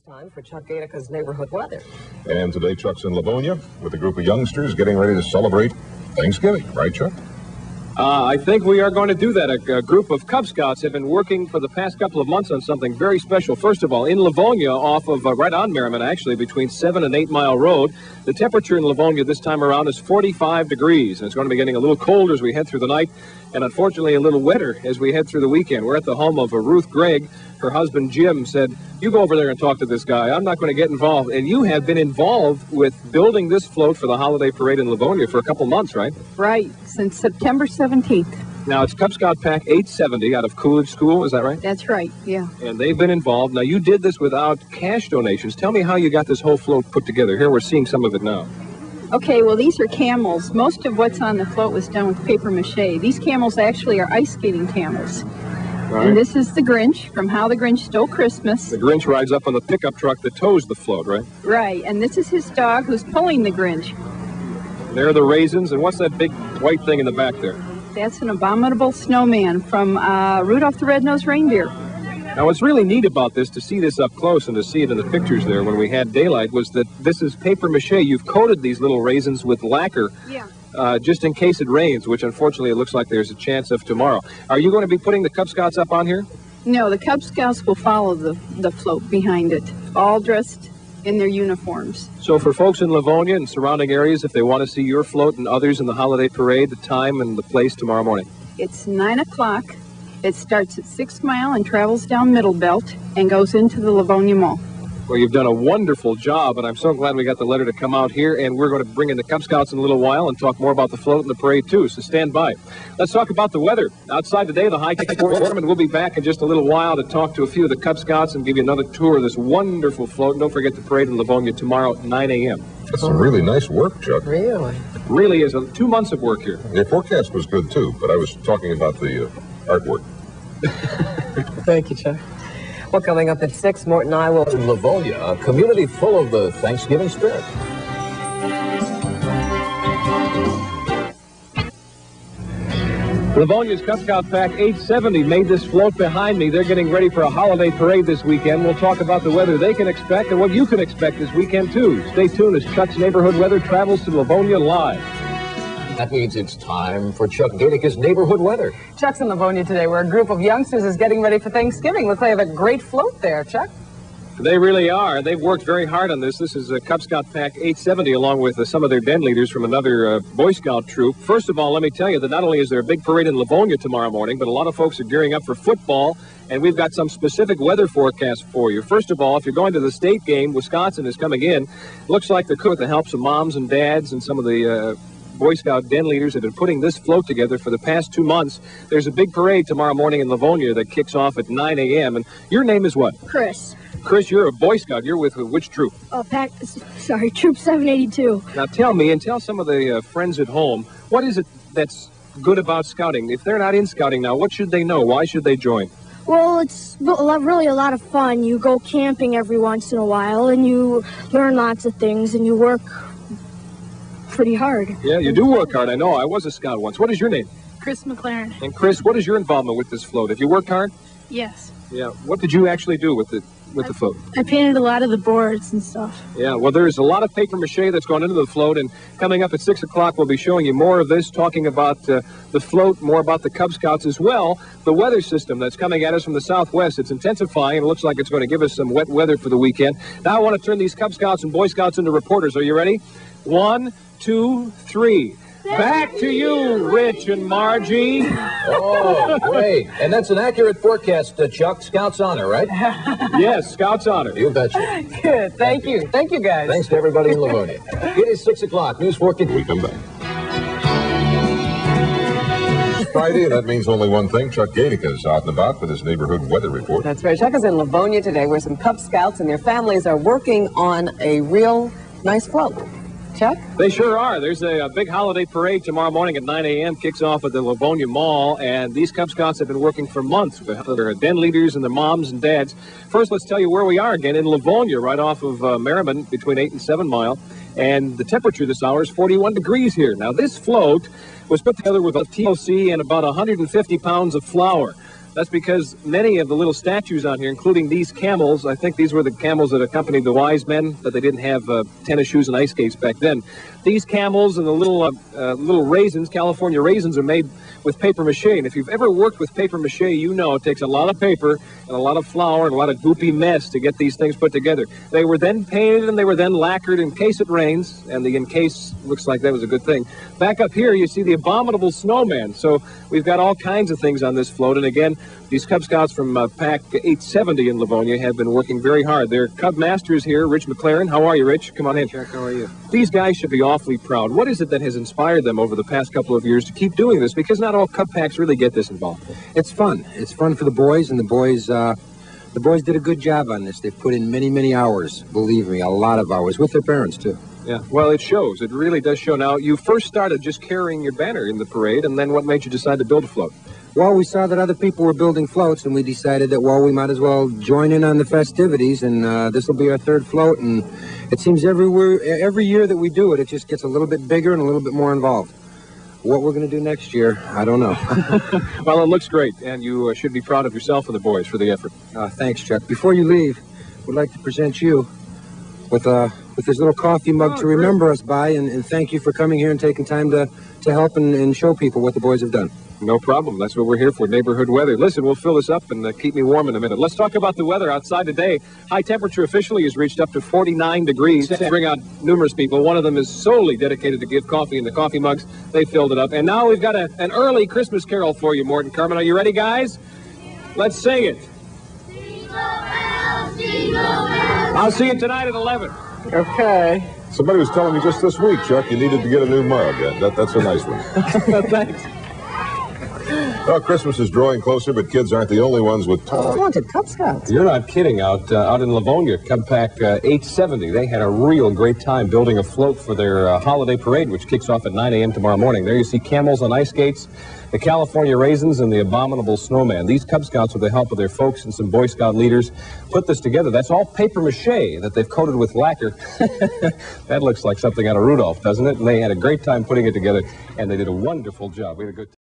Time for Chuck Gaetica's neighborhood weather. And today Chuck's in Livonia with a group of youngsters getting ready to celebrate Thanksgiving. Right, Chuck? I think we are going to do that. A group of Cub Scouts have been working for the past couple of months on something very special. First of all, in Livonia, off of right on Merriman, actually, between 7 and 8 Mile Road, the temperature in Livonia this time around is 45 degrees. And it's going to be getting a little colder as we head through the night, and unfortunately a little wetter as we head through the weekend. We're at the home of Ruth Gregg. Her husband, Jim, said, "You go over there and talk to this guy. I'm not going to get involved." And you have been involved with building this float for the holiday parade in Livonia for a couple months, right? Right, since September 17th. Now, it's Cub Scout Pack 870 out of Coolidge School, is that right? That's right, yeah. And they've been involved. Now, you did this without cash donations. Tell me how you got this whole float put together. Here, we're seeing some of it now. Okay, well, these are camels. Most of what's on the float was done with paper mache. These camels actually are ice skating camels. Right. And this is the Grinch from How the Grinch Stole Christmas. The Grinch rides up on the pickup truck that tows the float, right? Right, and this is his dog who's pulling the Grinch. There are the raisins, and what's that big white thing in the back there? That's an abominable snowman from Rudolph the Red-Nosed Reindeer. Now, what's really neat about this, to see this up close and to see it in the pictures there when we had daylight, was that this is paper mache. You've coated these little raisins with lacquer. Yeah. Just in case it rains, which unfortunately it looks like there's a chance of tomorrow. Are you going to be putting the Cub Scouts up on here? No, the Cub Scouts will follow the float behind it, all dressed in their uniforms. So for folks in Livonia and surrounding areas, if they want to see your float and others in the holiday parade, the time and the place tomorrow morning? It's 9 o'clock. It starts at 6 Mile and travels down Middle Belt and goes into the Livonia Mall. Well, you've done a wonderful job, and I'm so glad we got the letter to come out here, and we're going to bring in the Cub Scouts in a little while and talk more about the float and the parade, too, so stand by. Let's talk about the weather. Outside today, the high temperature, and we'll be back in just a little while to talk to a few of the Cub Scouts and give you another tour of this wonderful float. And don't forget the parade in Livonia tomorrow at 9 a.m. That's some really nice work, Chuck. Really? Really is 2 months of work here. Your forecast was good, too, but I was talking about the artwork. Thank you, Chuck. Well, coming up at 6, Morton and I will... Livonia, a community full of the Thanksgiving spirit. Livonia's Cub Scout Pack 870 made this float behind me. They're getting ready for a holiday parade this weekend. We'll talk about the weather they can expect and what you can expect this weekend, too. Stay tuned as Chuck's Neighborhood Weather travels to Livonia live. That means it's time for Chuck Gaetica's neighborhood weather. Chuck's in Livonia today, where a group of youngsters is getting ready for Thanksgiving. Looks like they have a great float there, Chuck. They really are. They've worked very hard on this. This is a Cub Scout Pack 870 along with some of their den leaders from another Boy Scout troop. First of all, let me tell you that not only is there a big parade in Livonia tomorrow morning, but a lot of folks are gearing up for football, and we've got some specific weather forecasts for you. First of all, if you're going to the state game, Wisconsin is coming in. Looks like they're with the help of moms and dads and some of the Boy Scout den leaders have been putting this float together for the past 2 months. There's a big parade tomorrow morning in Livonia that kicks off at 9 a.m. And your name is what? Chris. Chris, you're a Boy Scout. You're with which troop? Troop 782. Now tell me, and tell some of the friends at home, what is it that's good about scouting? If they're not in scouting now, what should they know? Why should they join? Well, it's really a lot of fun. You go camping every once in a while, and you learn lots of things, and you work pretty hard. Yeah, you do work hard. I know. I was a scout once. What is your name? Chris McLaren. And Chris, what is your involvement with this float? Have you worked hard? Yes. Yeah. What did you actually do with the float? I painted a lot of the boards and stuff. Yeah, well, there's a lot of paper mache that's gone into the float, and coming up at 6 o'clock, we'll be showing you more of this, talking about the float, more about the Cub Scouts as well. The weather system that's coming at us from the southwest, it's intensifying, and it looks like it's going to give us some wet weather for the weekend. Now I want to turn these Cub Scouts and Boy Scouts into reporters. Are you ready? 1, 2, 3. Back to you, Rich and Margie. Oh, great. And that's an accurate forecast, Chuck. Scouts honor, right? Yes, Scouts honor. You betcha. Good. Thank you. Thank you, guys. Thanks to everybody in Livonia. It is 6 o'clock. News 14. We come back. It's Friday, and that means only one thing. Chuck Gaetica's out and about with his neighborhood weather report. That's right. Chuck is in Livonia today, where some Cub Scouts and their families are working on a real nice float. Chuck? They sure are. There's a big holiday parade tomorrow morning at 9 a.m. Kicks off at the Livonia Mall, and these Cub Scouts have been working for months with their den leaders and their moms and dads. First, let's tell you where we are again, in Livonia, right off of Merriman, between 8 and 7 Mile. And the temperature this hour is 41 degrees here. Now, this float was put together with a TOC and about 150 pounds of flour. That's because many of the little statues on here, including these camels, I think these were the camels that accompanied the wise men, but they didn't have tennis shoes and ice skates back then. These camels and the little raisins, California raisins, are made with paper mache. And if you've ever worked with paper mache, you know it takes a lot of paper and a lot of flour and a lot of goopy mess to get these things put together. They were then painted and they were then lacquered in case it rains, and the in case looks like that was a good thing. Back up here, you see the abominable snowman. So we've got all kinds of things on this float. And again, these Cub Scouts from Pack 870 in Livonia have been working very hard. They're Cub Masters here, Rich McLaren. How are you, Rich? Come on in. Chuck, how are you? These guys should be awfully proud. What is it that has inspired them over the past couple of years to keep doing this? Because not all Cub Packs really get this involved. It's fun. It's fun for the boys, and the boys did a good job on this. They've put in many, many hours, believe me, a lot of hours, with their parents, too. Yeah, well, it shows. It really does show. Now, you first started just carrying your banner in the parade, and then what made you decide to build a float? Well, we saw that other people were building floats, and we decided that, well, we might as well join in on the festivities, and this will be our third float, and it seems every year that we do it, it just gets a little bit bigger and a little bit more involved. What we're going to do next year, I don't know. Well, it looks great, and you should be proud of yourself and the boys for the effort. Thanks, Chuck. Before you leave, we'd like to present you with this little coffee mug to remember us by, and thank you for coming here and taking time to help and show people what the boys have done. No problem. That's what we're here for, neighborhood weather. Listen, we'll fill this up and keep me warm in a minute. Let's talk about the weather outside today. High temperature officially has reached up to 49 degrees. To bring out numerous people. One of them is solely dedicated to give coffee in the coffee mugs. They filled it up. And now we've got an early Christmas carol for you, Morton Carmen. Are you ready, guys? Let's sing it. Jingle bells, jingle bells. I'll see you tonight at 11. Okay. Somebody was telling me just this week, Chuck, you needed to get a new mug. That's a nice one. Thanks. Well, Christmas is drawing closer, but kids aren't the only ones with Talented Cub Scouts. You're not kidding. Out in Livonia, Cub Pack 870, they had a real great time building a float for their holiday parade, which kicks off at 9 a.m. tomorrow morning. There you see camels on ice skates, the California raisins, and the abominable snowman. These Cub Scouts, with the help of their folks and some Boy Scout leaders, put this together. That's all paper mache that they've coated with lacquer. That looks like something out of Rudolph, doesn't it? And they had a great time putting it together, and they did a wonderful job. We had a good time.